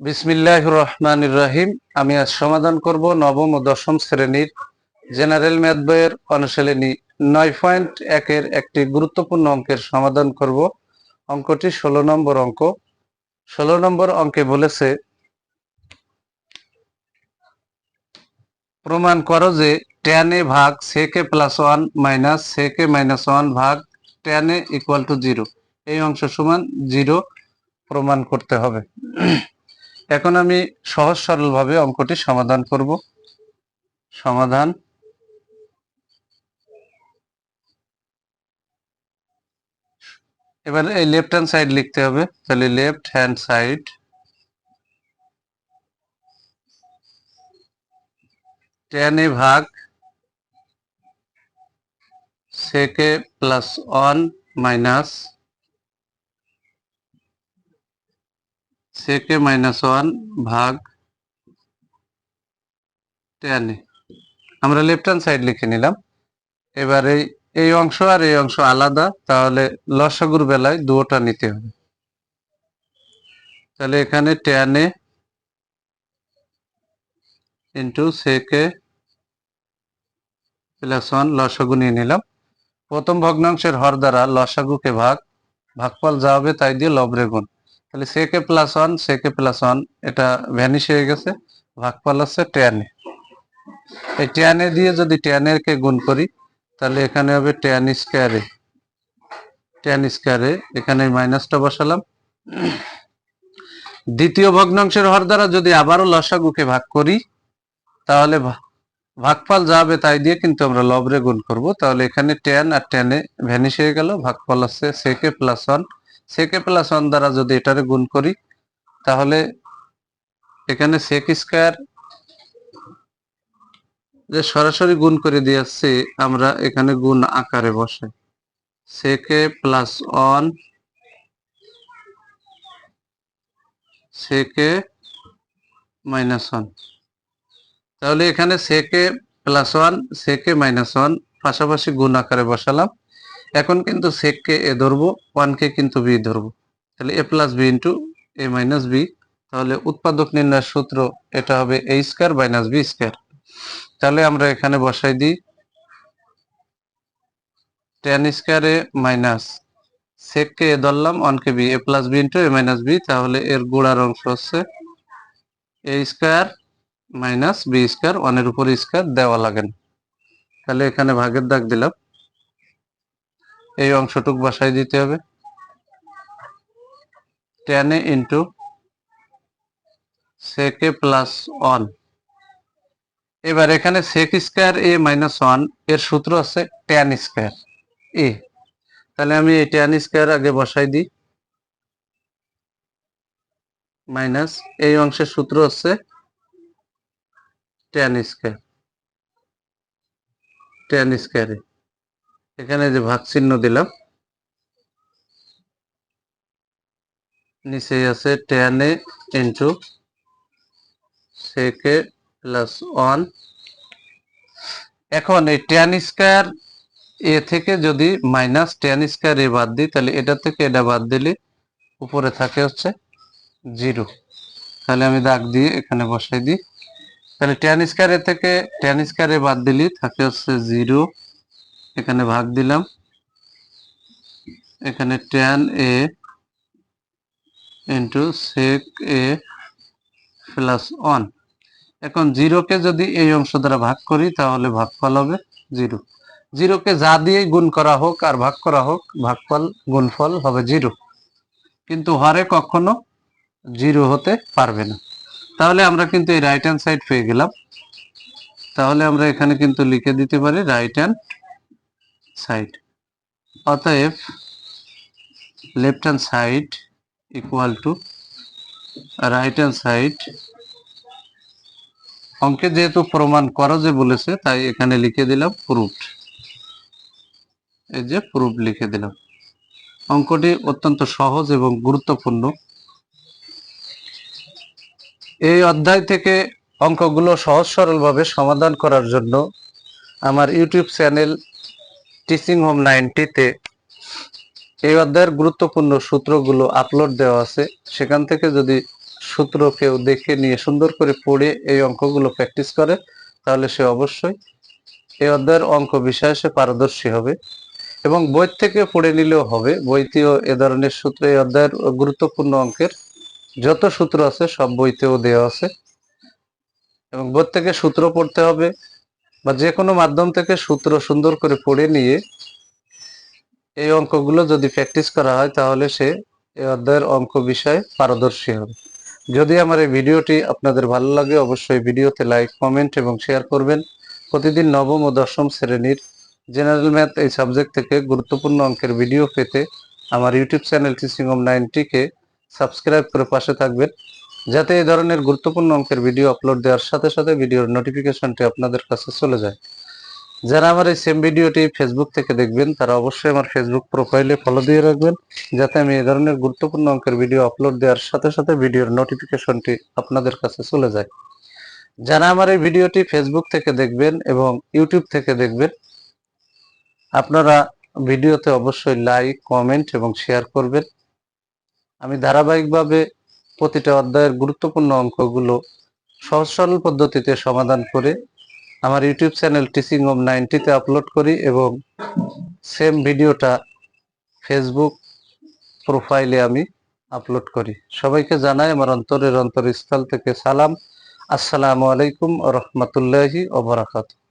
বিসমিল্লাহির রহমানির রহিম। আমি আজ সমাধান করব নবম ও দশম শ্রেণীর জেনারেল ম্যাথ বইয়ের অনুশীলনী 9.1 এর একটি গুরুত্বপূর্ণ অঙ্কের সমাধান করব। অঙ্কটি 16 নম্বর অঙ্ক। 16 নম্বর অঙ্কে বলেছে, প্রমাণ করো যে tan a ভাগ sec a plus 1 minus sec a minus 1 ভাগ tan a ইকুয়াল টু 0। এই অংশ সমান 0 প্রমাণ করতে হবে। এখন আমি সহজ সরলভাবে অঙ্কটি সমাধান করব। সমাধান। এবার এই লেফট হ্যান্ড সাইড লিখতে হবে, তাহলে left hand side tan a ভাগ sec a plus 1 minus sec a minus 1 ভাগ tan a। আমরা লেফট হ্যান্ড সাইড লিখে নিলাম। এবার এই অংশ আর এই অংশ আলাদা, তাহলে লসাগুর বেলায় দুটোটা নিতে হবে। তাহলে এখানে tan a into sec a plus 1 লসাগু নিয়ে নিলাম। প্রথম ভগ্নাংশের হর দ্বারা লসাগুকে ভাগফল যা হবে তাই দিয়ে লবরে গুণ। তাহলে sec a plus 1 sec a plus 1 এটা ভ্যানিশ হয়ে গেছে, ভাগফল হচ্ছে tan a। এই tan a দিয়ে যদি tan a কে গুণ করি তাহলে এখানে হবে tan square a। tan square a, এখানে মাইনাসটা বসালাম। দ্বিতীয় ভগ্নাংশের হর দ্বারা যদি আবারও লসাগুকে ভাগ করি তাহলে ভাগফল যা হবে তাই দিয়ে কিন্তু আমরা লবরে গুণ করব। তাহলে এখানে tan আর tan a ভ্যানিশ হয়ে গেল, ভাগফল আছে sec a plus 1। sec a plus 1 দ্বারা যদি এটারে গুণ করি তাহলে এখানে sec স্কয়ার যে সরাসরি গুণ করে দিয়েছি, আমরা এখানে গুণ আকারে বসাই sec a plus 1 sec a minus 1। তাহলে এখানে sec a plus 1 sec a minus 1 পাশাপাশি গুণ আকারে বসালাম। এখন কিন্তু sec কে a ধরবো, 1 কে কিন্তু b ধরবো। তাহলে a plus b into a minus b। তাহলে উৎপাদক নির্ণয়ের সূত্র এটা হবে a square minus b square. তাহলে আমরা এখানে বসাই দিই tan square a minus sec K a ধরলাম, 1 কে b, a plus b into a minus b। তাহলে এর গোড়ার অংশ হচ্ছে a square minus b square, 1 এর উপর স্কয়ার দেওয়া লাগে না। তাহলে এখানে ভাগের দাগ দিলাম, এই অংশটুক বসাই দিতে হবে tan a into sec a plus 1। এবার এখানে sec স্কয়ার a মাইনাস 1 এর সূত্র আছে tan স্কয়ার a। তাহলে আমি এই tan স্কয়ার আগে বসাই দিই, মাইনাস এই অংশের সূত্র হচ্ছে tan স্কয়ার a। এখানে যে ভাগ চিহ্ন দিলাম, নিচে আছে tan a into sec a plus 1। এখন এই tan স্কয়ার a থেকে যদি মাইনাস tan স্কয়ার a বাদ দিই তাহলে এটা থেকে এটা বাদ দিলে উপরে থাকে হচ্ছে 0। তাহলে আমি দাগ দিয়ে এখানে বসাই দিই। তাহলে tan স্কয়ার a থেকে tan স্কয়ার a বাদ দিলে থাকে হচ্ছে 0। এখানে ভাগ দিলাম, এখানে tan a into sec a plus 1। এখন 0 কে যদি এই অংশ দ্বারা ভাগ করি তাহলে ভাগফল হবে 0। 0 কে যা দিয়ে গুণ করা হোক আর ভাগ করা হোক, ভাগফল গুণফল হবে 0, কিন্তু হরে কখনো 0 হতে পারবে না। তাহলে আমরা কিন্তু এই রাইট হ্যান্ড সাইড পেয়ে গেলাম। তাহলে আমরা এখানে কিন্তু লিখে দিতে পারি রাইট হ্যান্ড সাইড। অতএব left hand side equal to right hand side. অঙ্কে যেহেতু প্রমাণ করো যে বলেছে তাই এখানে লিখে দিলাম প্রুফড। এই যে প্রুফ লিখে দিলাম। অঙ্কটি অত্যন্ত সহজ এবং গুরুত্বপূর্ণ। এই অধ্যায় থেকে অঙ্কগুলো সহজ সরলভাবে সমাধান করার জন্য আমার ইউটিউব চ্যানেল টিচিং হোম 90-তে এই অধ্যায়ের গুরুত্বপূর্ণ সূত্রগুলো আপলোড দেওয়া আছে। সেখান থেকে যদি সূত্র কেউ দেখে নিয়ে সুন্দর করে পড়ে এই অঙ্কগুলো প্র্যাকটিস করে, তাহলে সে অবশ্যই এই অধ্যায়ের অঙ্ক বিষয়ে সে পারদর্শী হবে। এবং বই থেকে পড়ে নিলেও হবে, বইতেও এ ধরনের সূত্র, এই অধ্যায়ের গুরুত্বপূর্ণ অঙ্কের যত সূত্র আছে সব বইতেও দেওয়া আছে। এবং বই থেকে সূত্র পড়তে হবে বা যে কোনো মাধ্যম থেকে সূত্র সুন্দর করে পড়ে নিয়ে এই অঙ্কগুলো যদি প্র্যাকটিস করা হয়, তাহলে সে এই অধ্যায়ের অঙ্ক বিষয়ে পারদর্শী হবে। যদি আমার এই ভিডিওটি আপনাদের ভালো লাগে, অবশ্যই ভিডিওতে লাইক, কমেন্ট এবং শেয়ার করবেন। প্রতিদিন নবম ও দশম শ্রেণীর জেনারেল ম্যাথ এই সাবজেক্ট থেকে গুরুত্বপূর্ণ অঙ্কের ভিডিও পেতে আমার ইউটিউব চ্যানেল টিচিং হোম 90কে সাবস্ক্রাইব করে পাশে থাকবেন, যাতে এই ধরনের গুরুত্বপূর্ণ অঙ্কের ভিডিও আপলোড দেওয়ার সাথে সাথে ভিডিওর নোটিফিকেশনটি আপনাদের কাছে চলে যায়। যারা আমার এই সেম ভিডিওটি ফেসবুক থেকে দেখবেন, তারা অবশ্যই আমার ফেসবুক প্রোফাইলে ফলো দিয়ে রাখবেন, যাতে আমি এই ধরনের গুরুত্বপূর্ণ অঙ্কের ভিডিও আপলোড দেওয়ার সাথে সাথে ভিডিওর নোটিফিকেশনটি আপনাদের কাছে চলে যায়। যারা আমার এই ভিডিওটি ফেসবুক থেকে দেখবেন এবং ইউটিউব থেকে দেখবেন, আপনারা ভিডিওতে অবশ্যই লাইক, কমেন্ট এবং শেয়ার করবেন। আমি ধারাবাহিকভাবে প্রতিটা অধ্যায়ের গুরুত্বপূর্ণ অঙ্কগুলো সহজ সরল পদ্ধতিতে সমাধান করে আমার ইউটিউব চ্যানেল টিচিং হোম 90তে আপলোড করি এবং সেম ভিডিওটা ফেসবুক প্রোফাইলে আমি আপলোড করি। সবাইকে জানাই আমার অন্তরের অন্তরস্থল থেকে সালাম। আসসালামু আলাইকুম ওয়া রাহমাতুল্লাহি ওয়া বারাকাতুহু।